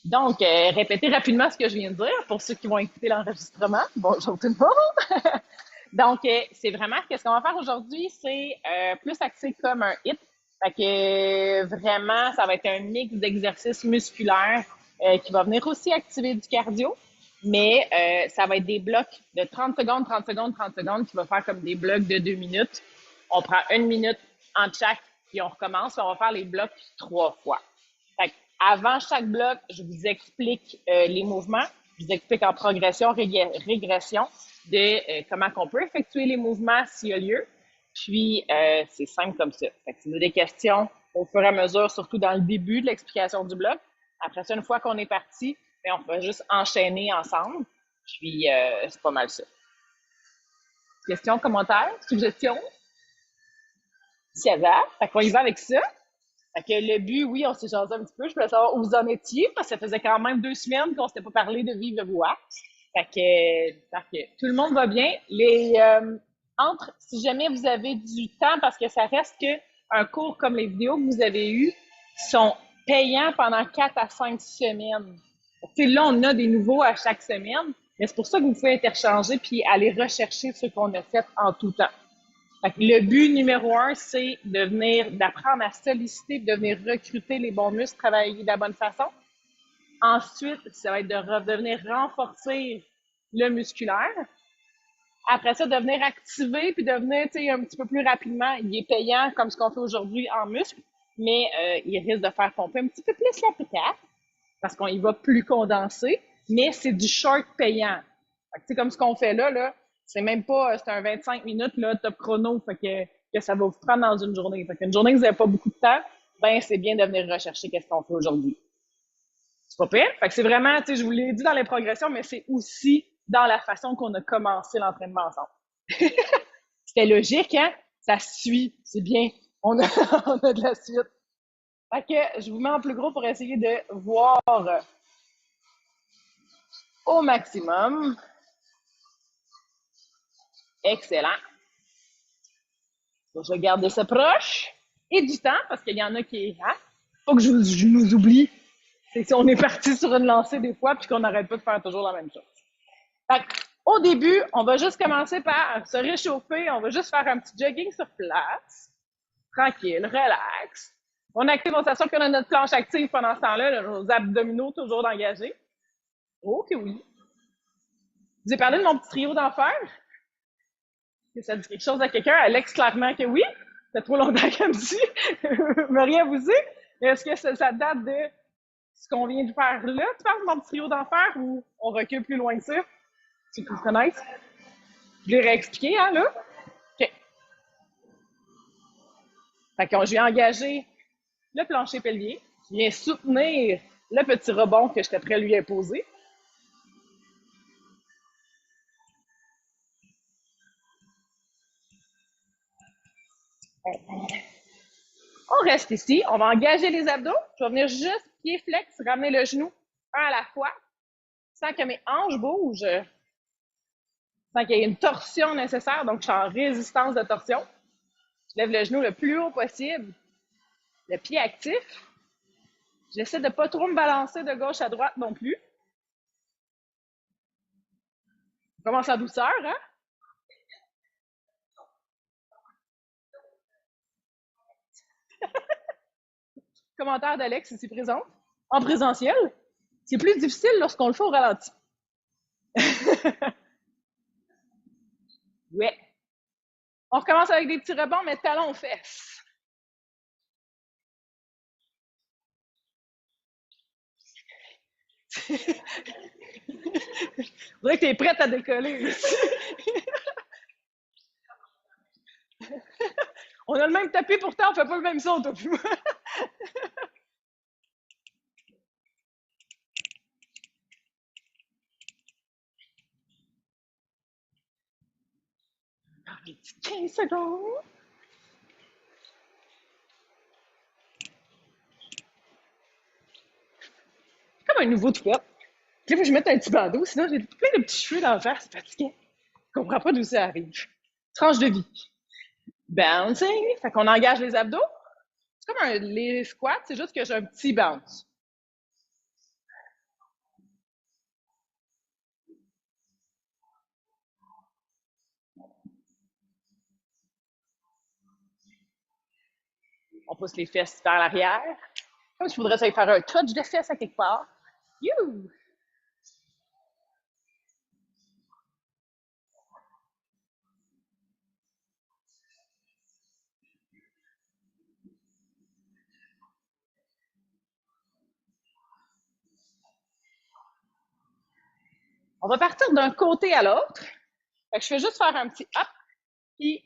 Donc, répétez rapidement ce que je viens de dire pour ceux qui vont écouter l'enregistrement. Bonjour tout le monde. Donc, c'est vraiment, qu'est-ce qu'on va faire aujourd'hui, c'est plus axé comme un hit. Fait que vraiment, ça va être un mix d'exercices musculaires qui va venir aussi activer du cardio, mais ça va être des blocs de 30 secondes, 30 secondes, 30 secondes qui va faire comme des blocs de 2 minutes. On prend 1 minute entre chaque, puis on recommence, puis on va faire les blocs 3 fois. Fait que avant chaque bloc, je vous explique les mouvements, je vous explique en progression, régression de comment on peut effectuer les mouvements s'il y a lieu. Puis, c'est simple comme ça. Fait que si vous avez des questions au fur et à mesure, surtout dans le début de l'explication du bloc. Après ça, une fois qu'on est parti, bien, on va juste enchaîner ensemble. Puis, c'est pas mal ça. Questions, commentaires, suggestions? Ça va? Fait qu'on y va avec ça. Fait que le but, oui, on s'est jasé un petit peu. Je voulais savoir où vous en étiez, parce que ça faisait quand même 2 semaines qu'on s'était pas parlé de vive voix. Fait que tout le monde va bien. Si jamais vous avez du temps, parce que ça reste que un cours comme les vidéos que vous avez eues sont payants pendant 4 à 5 semaines. T'sais, là, on a des nouveaux à chaque semaine, mais c'est pour ça que vous pouvez interchanger puis aller rechercher ce qu'on a fait en tout temps. Fait que le but numéro un, c'est d'apprendre à solliciter, de venir recruter les bons muscles, travailler de la bonne façon. Ensuite, ça va être de venir renforcer le musculaire. Après ça, de venir activer puis de venir un petit peu plus rapidement. Il est payant comme ce qu'on fait aujourd'hui en muscle, mais il risque de faire pomper un petit peu plus la patate parce qu'on y va plus condensé, mais c'est du short payant. C'est comme ce qu'on fait là, c'est même pas, c'est un 25 minutes là, top chrono, que ça va vous prendre dans une journée. Fait qu'une journée que vous n'avez pas beaucoup de temps, ben c'est bien de venir rechercher qu'est-ce qu'on fait aujourd'hui. C'est pas pire. Fait que c'est vraiment, je vous l'ai dit dans les progressions, mais c'est aussi dans la façon qu'on a commencé l'entraînement ensemble. C'était logique, hein? Ça suit, c'est bien. On a, on a de la suite. Fait que je vous mets en plus gros pour essayer de voir au maximum. Excellent. Donc, je vais garder ça proche. Et du temps, parce qu'il y en a qui... Hein? Faut que je nous oublie. C'est si on est parti sur une lancée des fois puis qu'on n'arrête pas de faire toujours la même chose. Fait au début, on va juste commencer par se réchauffer. On va juste faire un petit jogging sur place. Tranquille, relax. On active, on s'assure qu'on a notre planche active pendant ce temps-là, nos abdominaux toujours engagés. Oh que oui. Je vous ai parlé de mon petit trio d'enfer. Ça dit quelque chose à quelqu'un? Alex, clairement que oui. Ça fait trop longtemps qu'elle me dit. Maria vous dit. Est-ce que ça date de ce qu'on vient de faire là? Tu parles de mon petit trio d'enfer ou on recule plus loin que ça? Ceux qui vous connaissent. Je l'ai réexpliqué, hein, là? OK. Fait que je vais engager le plancher pelvien. Je viens soutenir le petit rebond que j'étais prêt à lui imposer. On reste ici. On va engager les abdos. Je vais venir juste pied flex, ramener le genou un à la fois, sans que mes hanches bougent, sans qu'il y ait une torsion nécessaire. Donc, je suis en résistance de torsion. Je lève le genou le plus haut possible. Le pied actif. J'essaie de ne pas trop me balancer de gauche à droite non plus. On commence en douceur, hein? Commentaire d'Alex ici présent. En présentiel, c'est plus difficile lorsqu'on le fait au ralenti. Ouais. On recommence avec des petits rebonds, mais talons aux fesses. On dirait que tu es prête à décoller. On a le même tapis, pourtant on fait pas le même son, toi puis moi. Les petits 15 secondes. Comme un nouveau tout fait. Puis là, faut que je mette un petit bandeau, sinon j'ai plein de petits cheveux dans le face, c'est fatiguant. Je comprends pas d'où ça arrive. Tranche de vie. Bouncing. Fait qu'on engage les abdos. C'est comme les squats, c'est juste que j'ai un petit bounce. On pousse les fesses vers l'arrière. Comme si je voudrais faire un touch de fesses à quelque part. You! On va partir d'un côté à l'autre. Fait que je fais juste faire un petit hop, puis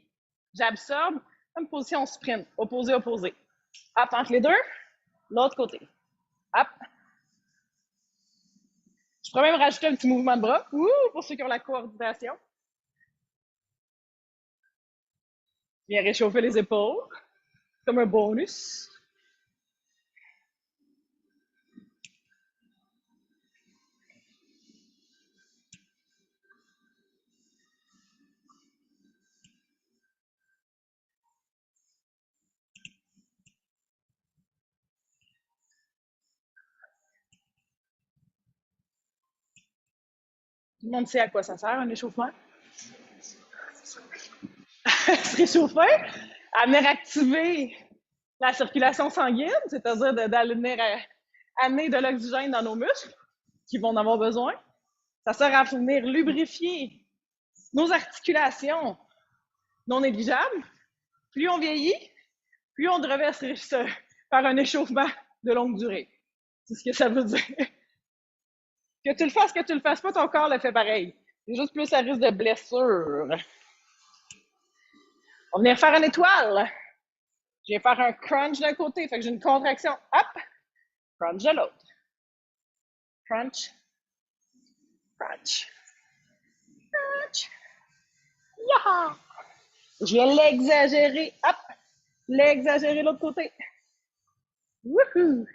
j'absorbe comme position sprint. Opposé, opposé. Hop entre les deux, l'autre côté. Hop. Je pourrais même rajouter un petit mouvement de bras. Ouh, pour ceux qui ont la coordination. Bien réchauffer les épaules, comme un bonus. Tout le monde sait à quoi ça sert, un échauffement. Se réchauffer, à venir activer la circulation sanguine, c'est-à-dire d'aller venir amener de l'oxygène dans nos muscles, qui vont en avoir besoin. Ça sert à venir lubrifier nos articulations non négligeables. Plus on vieillit, plus on devrait se faire un échauffement de longue durée. C'est ce que ça veut dire. Que tu le fasses pas, ton corps le fait pareil. C'est juste plus à risque de blessure. On va venir faire une étoile. Je vais faire un crunch d'un côté, fait que j'ai une contraction. Hop! Crunch de l'autre. Crunch. Crunch. Crunch. Yaha! Je vais l'exagérer. Hop! L'exagérer de l'autre côté. Wouhou!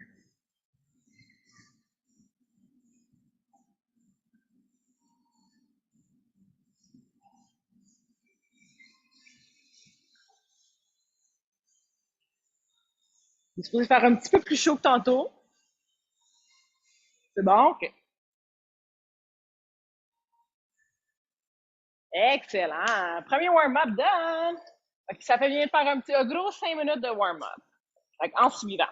Il est supposé faire un petit peu plus chaud que tantôt. C'est bon? OK. Excellent. Premier warm-up done. Ça fait bien de faire un gros 5 minutes de warm-up. En suivant.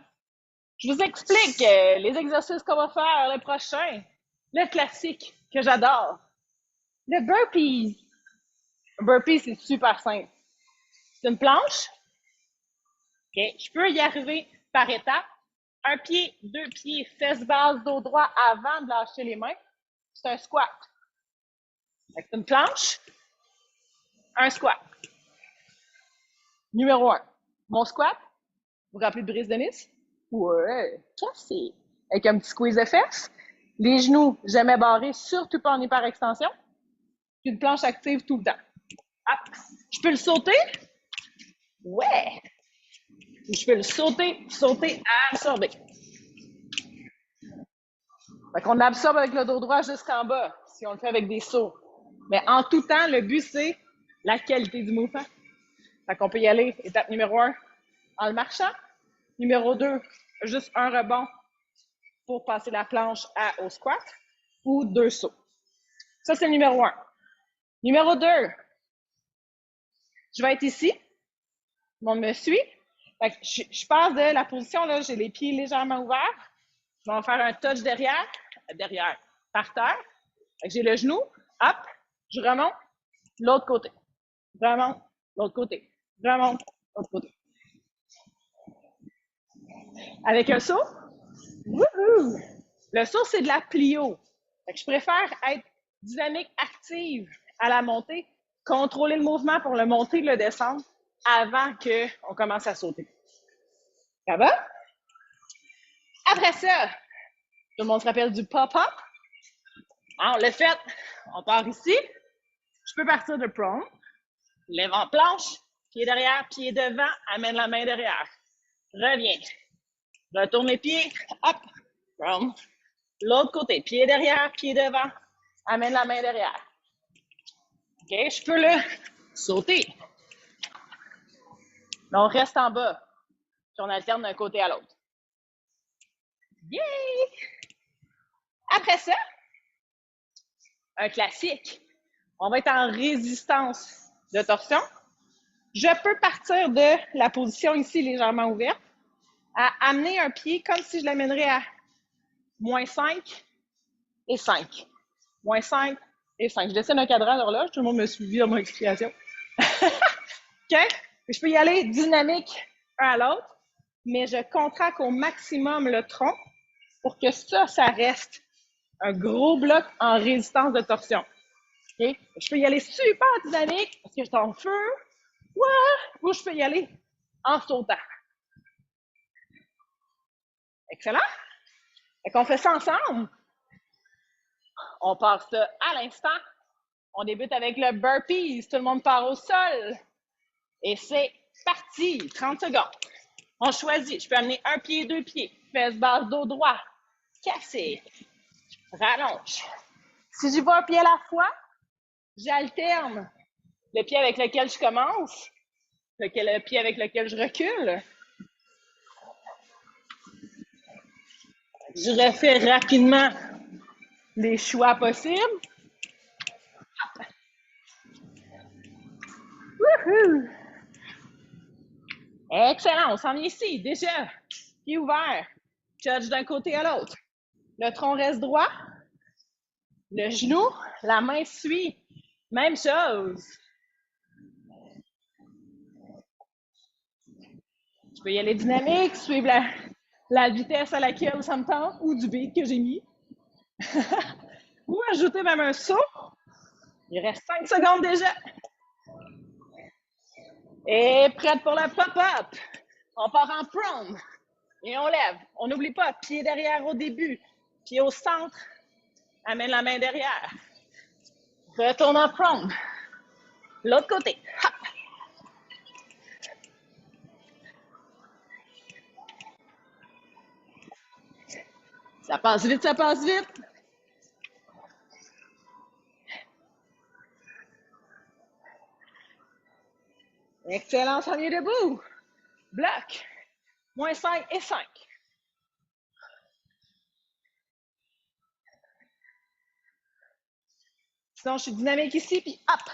Je vous explique les exercices qu'on va faire le prochain. Le classique que j'adore. Le burpees. Le burpee, c'est super simple. C'est une planche. OK. Je peux y arriver par étapes. Un pied, deux pieds, fesses basses, dos droit avant de lâcher les mains. C'est un squat. C'est une planche, un squat. Numéro 1. Mon squat. Vous vous rappelez de Brise de Nice? Ouais, classique. Avec un petit squeeze de fesses. Les genoux jamais barrés, surtout pas en hyperextension. Puis une planche active tout le temps. Hop. Je peux le sauter? Ouais. Je peux le sauter, absorber. Fait qu'on absorbe avec le dos droit jusqu'en bas, si on le fait avec des sauts. Mais en tout temps, le but, c'est la qualité du mouvement. Fait qu'on peut y aller, étape numéro 1, en le marchant. Numéro 2, juste un rebond pour passer la planche au squat ou 2 sauts. Ça, c'est le numéro 1. Numéro 2, je vais être ici. Tout le monde me suit. Fait que je passe de la position, là, j'ai les pieds légèrement ouverts. Je vais faire un touch derrière, par terre. Fait que j'ai le genou, hop, je remonte, l'autre côté. Je remonte, l'autre côté. Je remonte, l'autre côté. Avec un saut, wouhou! Le saut, c'est de la plio. Fait que je préfère être dynamique active à la montée, contrôler le mouvement pour le monter et le descendre avant qu'on commence à sauter. Ça va? Après ça, tout le monde se rappelle du pop-up. On l'a fait. On part ici. Je peux partir de prone. Lève en planche. Pied derrière, pied devant. Amène la main derrière. Reviens. Retourne les pieds. Hop. Prone. L'autre côté. Pied derrière, pied devant. Amène la main derrière. OK, je peux le sauter. Là, on reste en bas. Puis on alterne d'un côté à l'autre. Yay! Après ça, un classique. On va être en résistance de torsion. Je peux partir de la position ici légèrement ouverte à amener un pied comme si je l'amènerais à moins 5 et 5. Moins 5 et 5. Je dessine un cadran d'horloge, tout le monde me suivi dans mon explication. OK? Je peux y aller dynamique un à l'autre, mais je contracte au maximum le tronc pour que ça reste un gros bloc en résistance de torsion. OK? Je peux y aller super dynamique parce que je suis en feu. Ouais! Ou je peux y aller en sautant. Excellent? Fait qu'on fait ça ensemble. On part ça à l'instant. On débute avec le burpees. Tout le monde part au sol. Et c'est parti. 30 secondes. On choisit. Je peux amener un pied, deux pieds. Fesse basse, dos droit. Casser. Rallonge. Si j'y vais un pied à la fois, j'alterne le pied avec lequel je commence, le pied avec lequel je recule. Je refais rapidement les choix possibles. Wouhou! Excellent, on s'en vient ici, déjà. Pied ouvert, touch d'un côté à l'autre. Le tronc reste droit. Le genou, la main suit. Même chose. Je peux y aller dynamique, suivre la vitesse à laquelle ça me tente ou du beat que j'ai mis. Ou ajouter même un saut. Il reste 5 secondes déjà. Et prête pour le pop-up. On part en prone. Et on lève. On n'oublie pas, pied derrière au début. Pied au centre. Amène la main derrière. Retourne en prone. L'autre côté. Hop. Ça passe vite, ça passe vite. Excellent, on est debout. Bloc. Moins 5 et 5. Sinon, je suis dynamique ici, puis hop,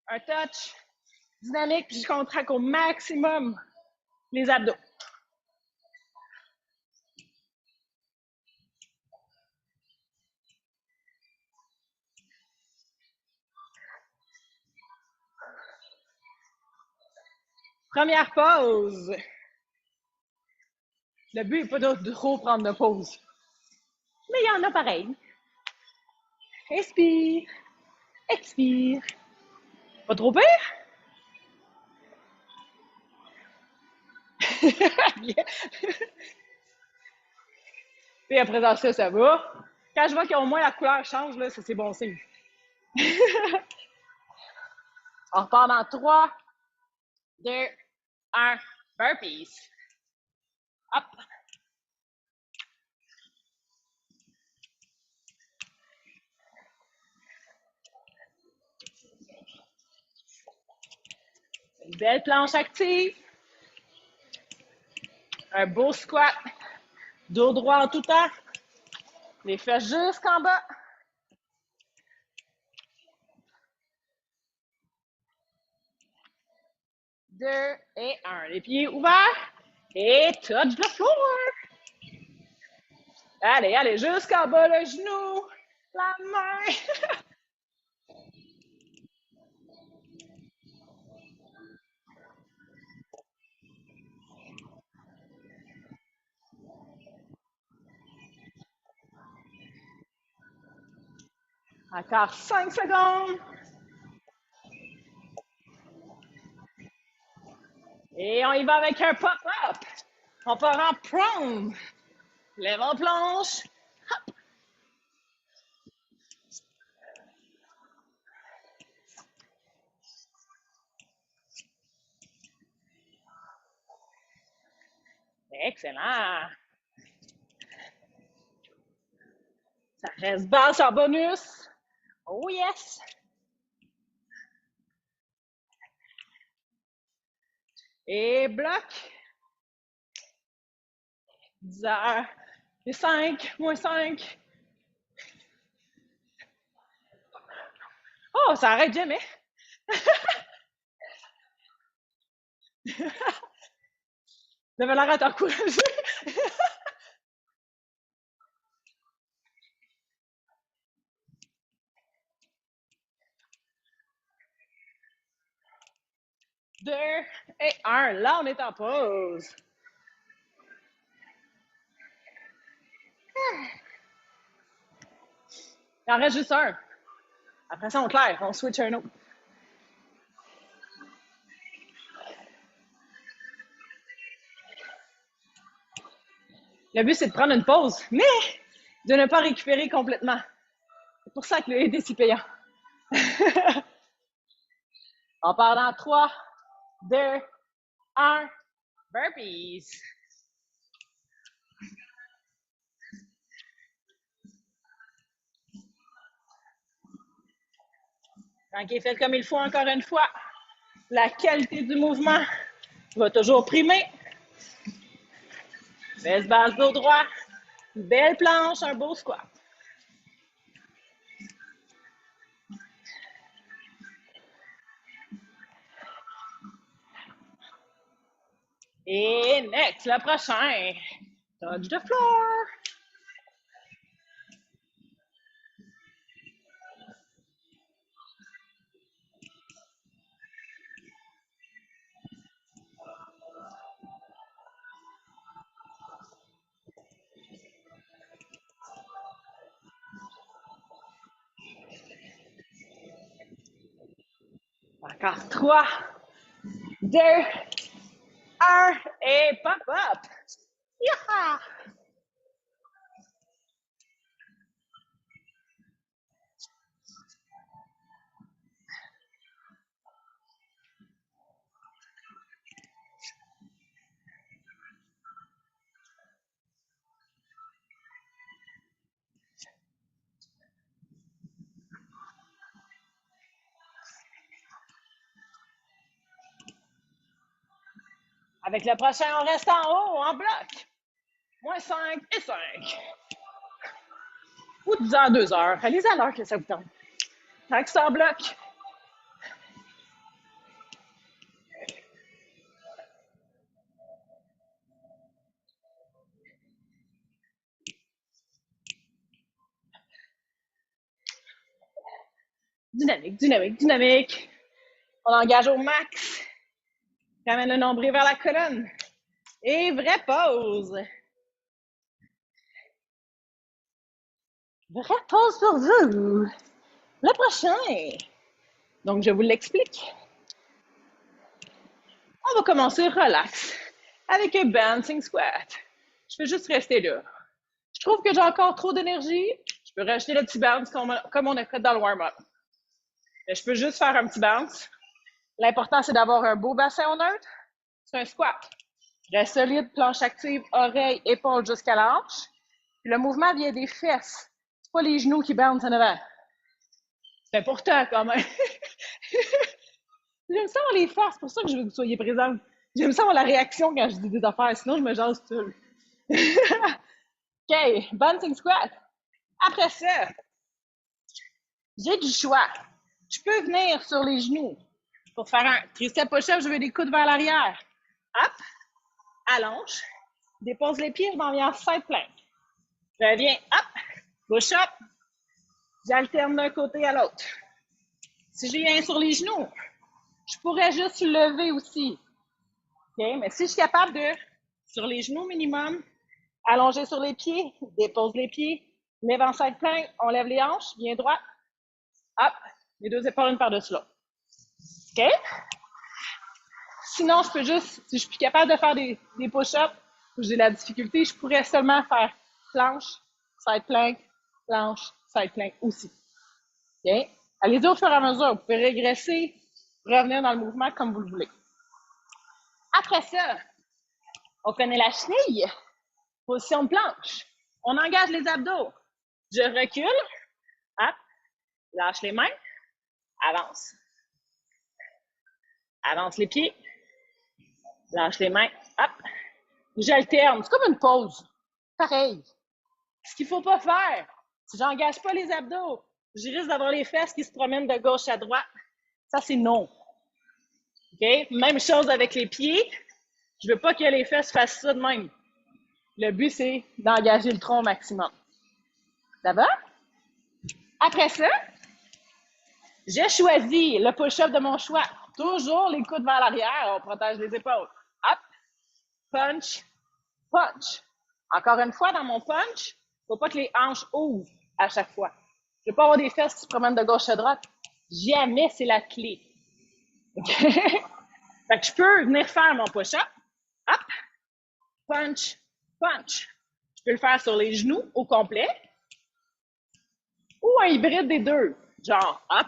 un touch. Dynamique, puis je contracte au maximum les abdos. Première pause. Le but n'est pas de trop prendre de pause. Mais il y en a pareil. Inspire. Expire. Pas trop pire? Puis après ça va. Quand je vois qu'au moins la couleur change, là, c'est bon signe. On repart dans 3, 2, 1. Burpees. Hop. Une belle planche active. Un beau squat. Dos droit en tout temps. Les fesses jusqu'en bas. 2 et 1. Les pieds ouverts. Et touch the floor. Allez, allez, jusqu'en bas le genou. La main. Encore 5 secondes. Et on y va avec un pop-up. On part en prone. Lève en planche. Hop. Excellent. Ça reste basse en bonus. Oh yes. Et bloc. 10 heures. Et 5, moins 5. Oh, ça arrête jamais. Ça avait l'air à t'encourager. Deux et un. Là, on est en pause. Il en reste juste un. Après ça, on claire. On switch un autre. Le but, c'est de prendre une pause, mais de ne pas récupérer complètement. C'est pour ça que le aide est si payant. On part dans 3, 2, 1. Burpees. Quand il est fait comme il faut, encore une fois, la qualité du mouvement va toujours primer. Belle base dos droit, belle planche, un beau squat. Et next, le prochain. Touch the floor. Encore 3, 2, 1 et pop up. Yaha! Avec le prochain, on reste en haut, en bloc. Moins 5 et 5. Ou 10 en 2 heures. Allez à l'heure que ça vous tente. Tant que c'est en bloc. Dynamique, dynamique, dynamique. On engage au max. Ramène le nombril vers la colonne. Et vraie pause. Vraie pause pour vous. Le prochain. Donc, je vous l'explique. On va commencer relax avec un bouncing squat. Je peux juste rester là. Je trouve que j'ai encore trop d'énergie. Je peux rajouter le petit bounce comme on a fait dans le warm-up. Je peux juste faire un petit bounce. L'important, c'est d'avoir un beau bassin au neutre. C'est un squat. Reste solide, planche active, oreille, épaule jusqu'à la hanche. Puis le mouvement vient des fesses. C'est pas les genoux qui bouncent en avant. C'est important quand même. J'aime ça avoir les forces, c'est pour ça que je veux que vous soyez présents. J'aime ça avoir la réaction quand je dis des affaires, sinon je me jase seule. OK, bouncing squat. Après ça, j'ai du choix. Je peux venir sur les genoux pour faire un tricep push-up, je veux des coudes vers l'arrière. Hop, allonge, dépose les pieds, je m'en viens en side plank. Je reviens, hop, push-up, j'alterne d'un côté à l'autre. Si je viens sur les genoux, je pourrais juste lever aussi. OK, mais si je suis capable de, sur les genoux minimum, allonger sur les pieds, dépose les pieds, lève en side plank, on lève les hanches, bien droit, hop, les deux épaules une par-dessus l'autre. OK? Sinon, je peux juste, si je suis capable de faire des push-ups, où j'ai la difficulté, je pourrais seulement faire planche, side plank, planche, side plank aussi. OK? Allez-y au fur et à mesure. Vous pouvez régresser, revenir dans le mouvement comme vous le voulez. Après ça, on connaît la chenille. Position de planche. On engage les abdos. Je recule. Hop. Lâche les mains. Avance. Avance les pieds. Lâche les mains. Hop. J'alterne. C'est comme une pause. Pareil. Ce qu'il ne faut pas faire, si j'engage pas les abdos, je risque d'avoir les fesses qui se promènent de gauche à droite. Ça, c'est non. OK? Même chose avec les pieds. Je veux pas que les fesses fassent ça de même. Le but, c'est d'engager le tronc au maximum. Ça va? Après ça, j'ai choisi le push-up de mon choix. Toujours les coudes vers l'arrière, on protège les épaules. Hop, punch, punch. Encore une fois, dans mon punch, faut pas que les hanches ouvrent à chaque fois. Je veux pas avoir des fesses qui se promènent de gauche à droite. Jamais, c'est la clé. OK? Fait que je peux venir faire mon push-up. Hop, punch, punch. Je peux le faire sur les genoux au complet ou un hybride des deux. Genre, hop,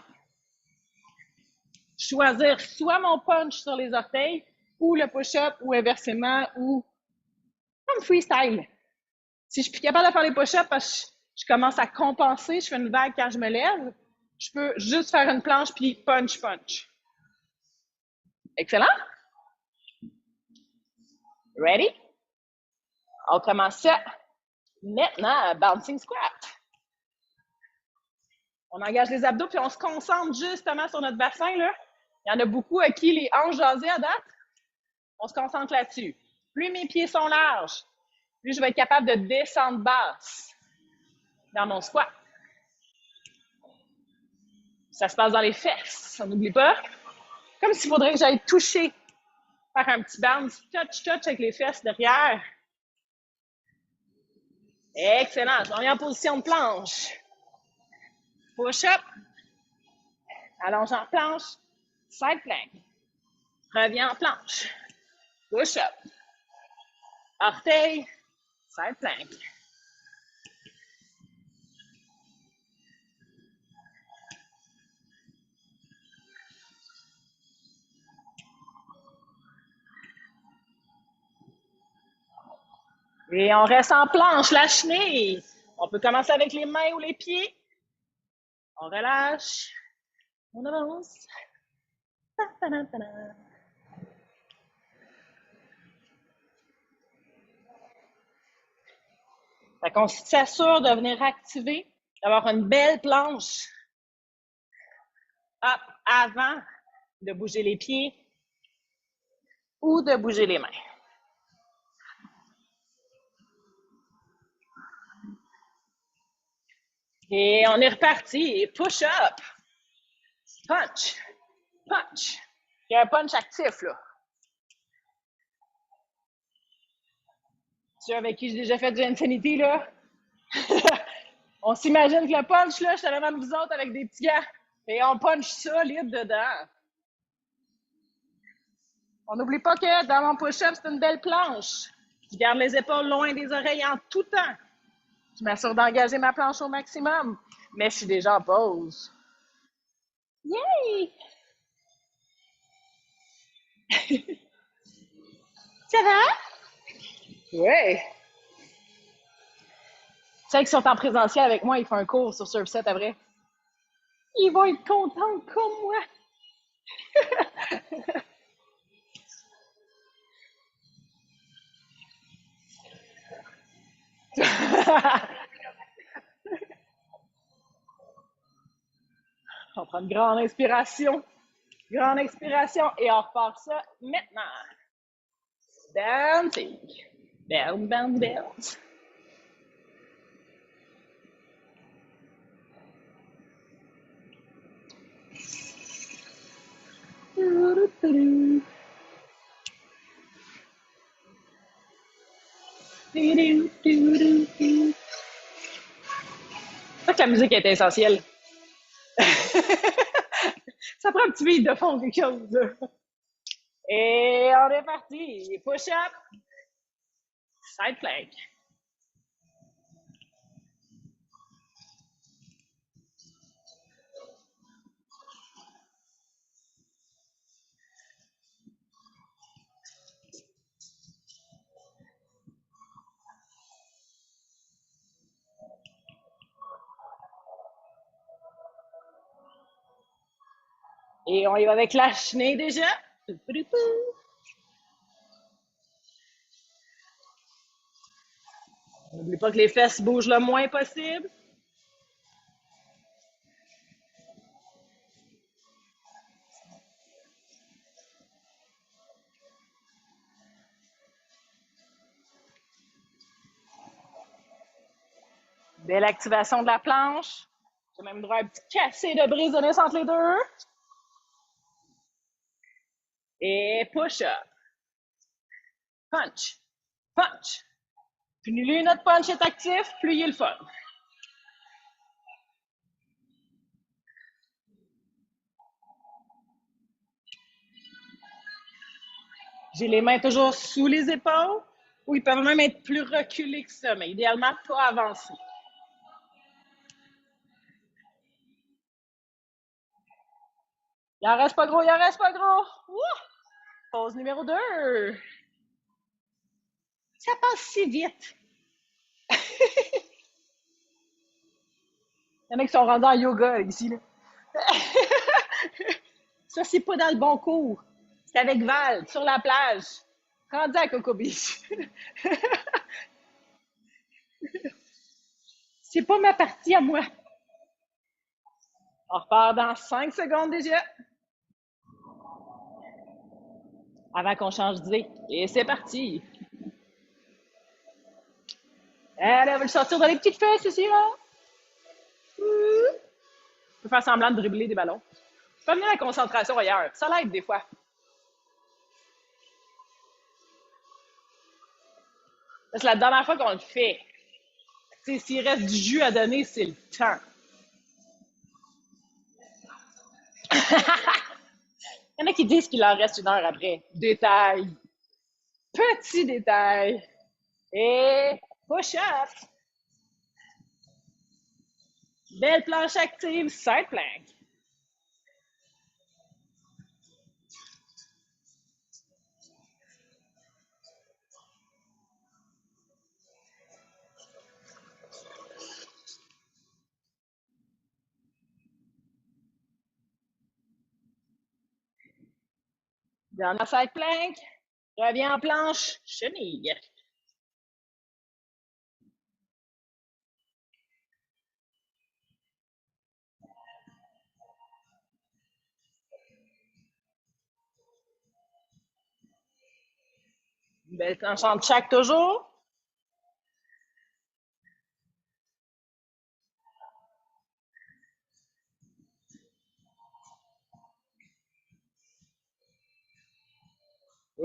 choisir soit mon punch sur les orteils ou le push-up ou inversement ou comme freestyle. Si je suis plus capable de faire les push-ups parce que je commence à compenser, je fais une vague quand je me lève, je peux juste faire une planche puis punch, punch. Excellent. Ready? On commence ça maintenant, bouncing squat. On engage les abdos puis on se concentre justement sur notre bassin, là. Il y en a beaucoup à qui les hanches jasées à date. On se concentre là-dessus. Plus mes pieds sont larges, plus je vais être capable de descendre basse dans mon squat. Ça se passe dans les fesses, on n'oublie pas. Comme s'il faudrait que j'aille toucher, faire un petit bounce, touch, touch avec les fesses derrière. Excellent, je reviens en position de planche. Push-up, allonge en planche, side plank. Reviens en planche. Push-up. Orteil, side plank. Et on reste en planche, la chenille. On peut commencer avec les mains ou les pieds. On relâche. On avance. Fait qu'on s'assure de venir activer, d'avoir une belle planche. Hop, avant de bouger les pieds ou de bouger les mains. Et on est reparti. Push-up. Punch. Punch. Il y a un punch actif, là. Ceux avec qui j'ai déjà fait du Infinity, là. On s'imagine que le punch, là, je suis devant vous autres avec des petits gars. Et on punch solide dedans. On n'oublie pas que dans mon push-up, c'est une belle planche. Je garde les épaules loin des oreilles en tout temps. Je m'assure d'engager ma planche au maximum. Mais je suis déjà en pause. Yay! Ça va? Oui. Celles qui sont en présentiel avec moi, ils font un cours sur Surfset après. Ils vont être contents comme moi. On prend une grande inspiration. Grande expiration et on repart ça maintenant. Dancing. Bounce, bounce, bounce. C'est ça que la musique est essentielle. Ça prend un petit beat de fond, quelque chose. Et on est parti. Push-up. Side plank. Et on y va avec la chenille déjà. N'oublie pas que les fesses bougent le moins possible. Belle activation de la planche. J'ai même droit à un petit cassé de brise de nez entre les deux. Et push-up. Punch. Punch. Plus notre punch est actif, plus il est le fun. J'ai les mains toujours sous les épaules, ou ils peuvent même être plus reculés que ça, mais idéalement pas avancés. Il en reste pas gros, il en reste pas gros. Ouh! Pause numéro 2. Ça passe si vite. Il y en a qui sont rendus en yoga ici. Là. Ça, c'est pas dans le bon cours. C'est avec Val, sur la plage. Rendu à Coco Beach. C'est pas ma partie à moi. On repart dans 5 secondes déjà. Avant qu'on change d'idée. Et c'est parti. Allez, on va le sortir dans les petites fesses ici, là. Je peux faire semblant de dribbler des ballons. Je peux amener la concentration ailleurs. Ça l'aide des fois. C'est la dernière fois qu'on le fait. S'il reste du jus à donner, c'est le temps. Il y en a qui disent qu'il en reste 1 heure après. Détail. Petit détail. Et push-up. Belle planche active, side plank. Dernière side plank. Reviens en planche, chenille. Belle planche en chaque toujours.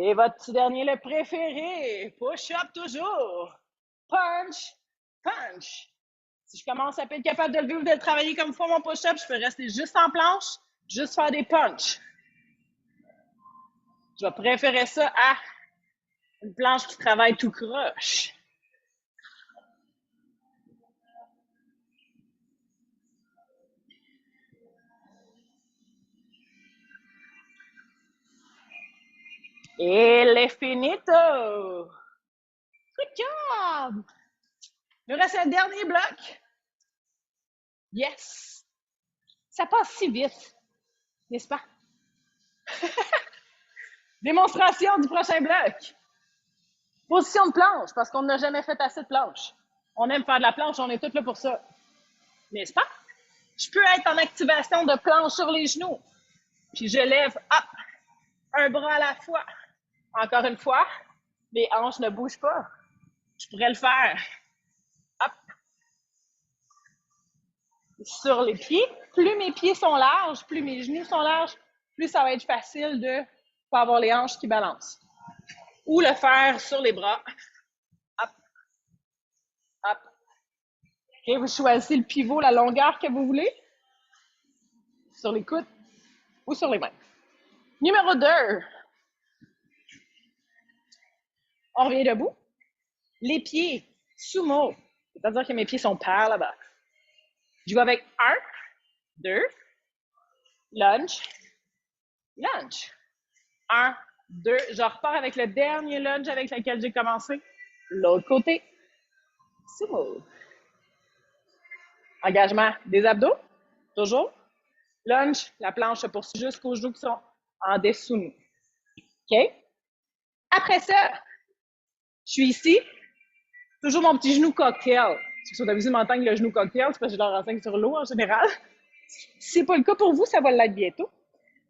Et votre petit dernier, le préféré. Push-up toujours. Punch, punch. Si je commence à pas être capable de lever ou de le travailler comme faut mon push-up, je peux rester juste en planche, juste faire des punches. Je vais préférer ça à une planche qui travaille tout croche. Et le finito. Good job! Il nous reste un dernier bloc. Yes! Ça passe si vite, n'est-ce pas? Démonstration du prochain bloc. Position de planche, parce qu'on n'a jamais fait assez de planche. On aime faire de la planche, on est tous là pour ça. N'est-ce pas? Je peux être en activation de planche sur les genoux. Puis je lève, hop, un bras à la fois. Encore une fois, les hanches ne bougent pas. Je pourrais le faire. Hop. Sur les pieds. Plus mes pieds sont larges, plus mes genoux sont larges, plus ça va être facile de pas avoir les hanches qui balancent. Ou le faire sur les bras. Hop. Hop. OK, vous choisissez le pivot, la longueur que vous voulez. Sur les coudes ou sur les mains. Numéro 2. On revient debout. Les pieds, sumo. C'est-à-dire que mes pieds sont par là-bas. Je vais avec 1, 2, lunge, lunge. 1, 2. Je repars avec le dernier lunge avec lequel j'ai commencé. L'autre côté. Sumo. Engagement des abdos. Toujours. Lunge, la planche se poursuit jusqu'aux genoux qui sont en dessous de nous. OK? Après ça, je suis ici. Toujours mon petit genou cocktail. Si vous avez vu m'entendre le genou cocktail, c'est parce que je leur renseigne sur l'eau en général. Si c'est pas le cas pour vous, ça va l'être bientôt.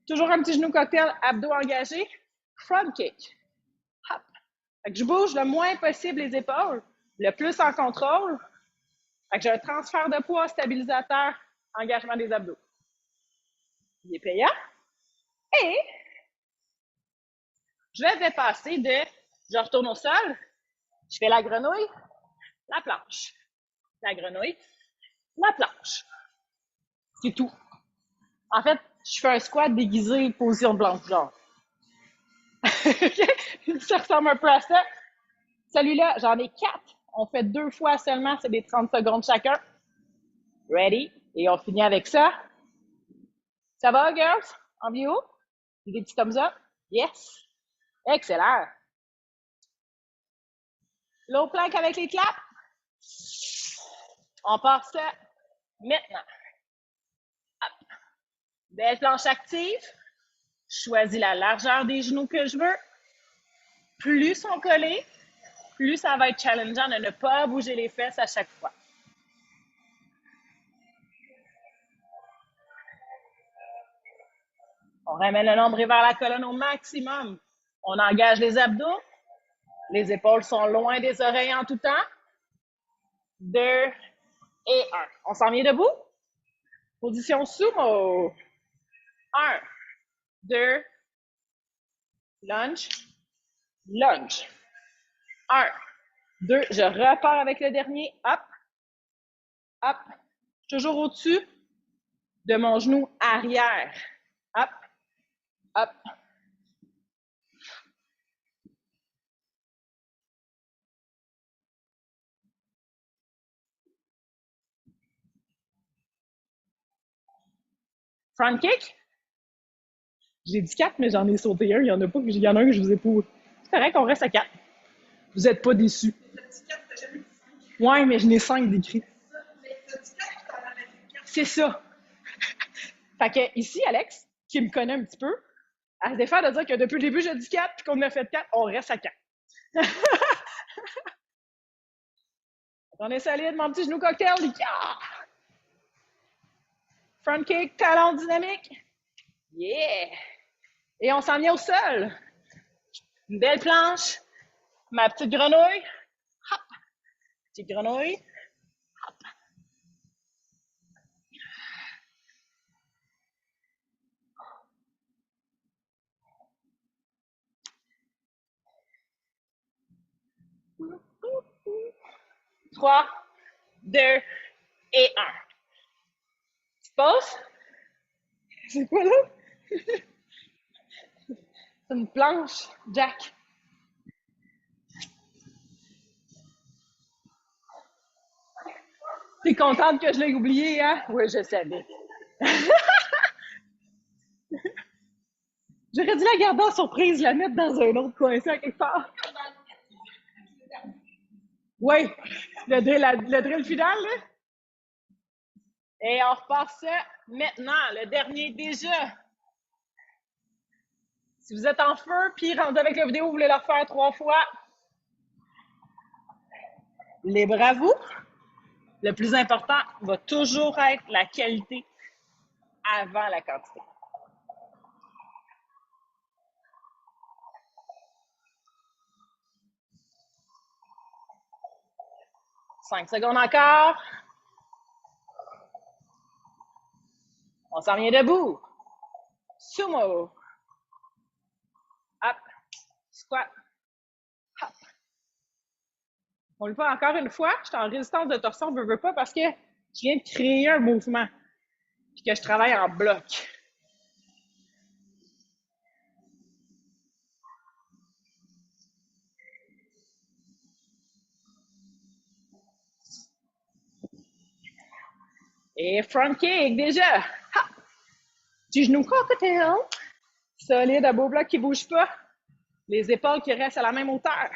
Toujours un petit genou cocktail, abdos engagés, front kick. Hop. Fait que je bouge le moins possible les épaules, le plus en contrôle. Fait que j'ai un transfert de poids, stabilisateur, engagement des abdos. Il est payant. Et je vais passer de, je retourne au sol, je fais la grenouille, la planche. La grenouille, la planche. C'est tout. En fait, je fais un squat déguisé, position blanche, genre. Ça ressemble un peu à ça. Celui-là, j'en ai 4. On fait 2 fois seulement, c'est des 30 secondes chacun. Ready? Et on finit avec ça. Ça va, girls? En vidéo? Des petits thumbs up? Yes! Excellent! Low plank avec les claps. On part ça maintenant. Hop. Belle planche active. Je choisis la largeur des genoux que je veux. Plus ils sont collés, plus ça va être challengeant de ne pas bouger les fesses à chaque fois. On ramène le nombril vers la colonne au maximum. On engage les abdos. Les épaules sont loin des oreilles en tout temps. 2 et 1. On s'en vient debout. Position sumo. 1, 2, lunge, lunge. 1, 2, je repars avec le dernier. Hop, hop. Toujours au-dessus de mon genou arrière. Hop, hop. Front kick. J'ai dit 4, mais j'en ai sauté un. Il y en a pas, il y en a un que je vous ai pas. C'est correct, on reste à 4. Vous n'êtes pas déçus. Ouais, mais je n'ai 5 d'écrits. C'est ça. Fait que ici, Alex, qui me connaît un petit peu, elle se défend de dire que depuis le début, je dis 4, puis qu'on a fait 4, on reste à 4. On est solide, mon petit genou cocktail. Front kick, talon dynamique. Yeah! Et on s'en vient au sol. Une belle planche. Ma petite grenouille. Hop! Petite grenouille. Hop! Trois, 2 et 1. Tu poses? C'est quoi là? C'est une planche, Jack. T'es contente que je l'ai oublié, hein? Oui, je savais. J'aurais dû la garder en surprise, la mettre dans un autre coin, ça, quelque part. Oui, le drill final, là. Et on repart ça maintenant, le dernier déjà. Si vous êtes en feu, puis rendu avec la vidéo, vous voulez le refaire 3 fois, libre à vous. Le plus important va toujours être la qualité avant la quantité. Cinq secondes encore. On s'en vient debout. Sumo. Hop. Squat. Hop. On le fait encore une fois. Je suis en résistance de torsion, je veux pas, parce que je viens de créer un mouvement. Puis que je travaille en bloc. Et front kick déjà. Hop. Du genou cocktail. Solide, à beau bloc qui ne bouge pas. Les épaules qui restent à la même hauteur.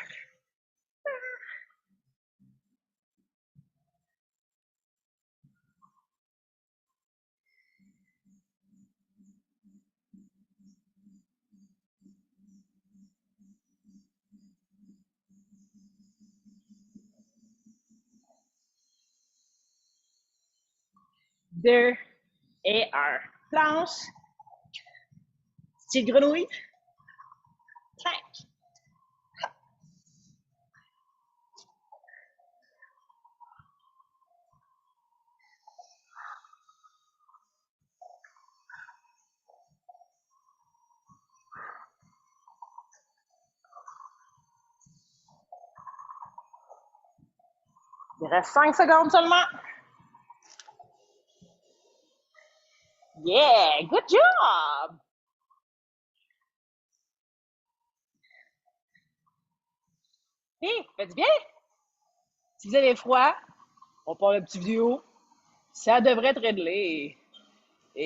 Deux et un. Planche. Petite grenouille. Plank. Il reste 5 secondes seulement. Yeah, good job! Hey, faites bien! Si vous avez froid, on part le petit vidéo. Ça devrait être réglé.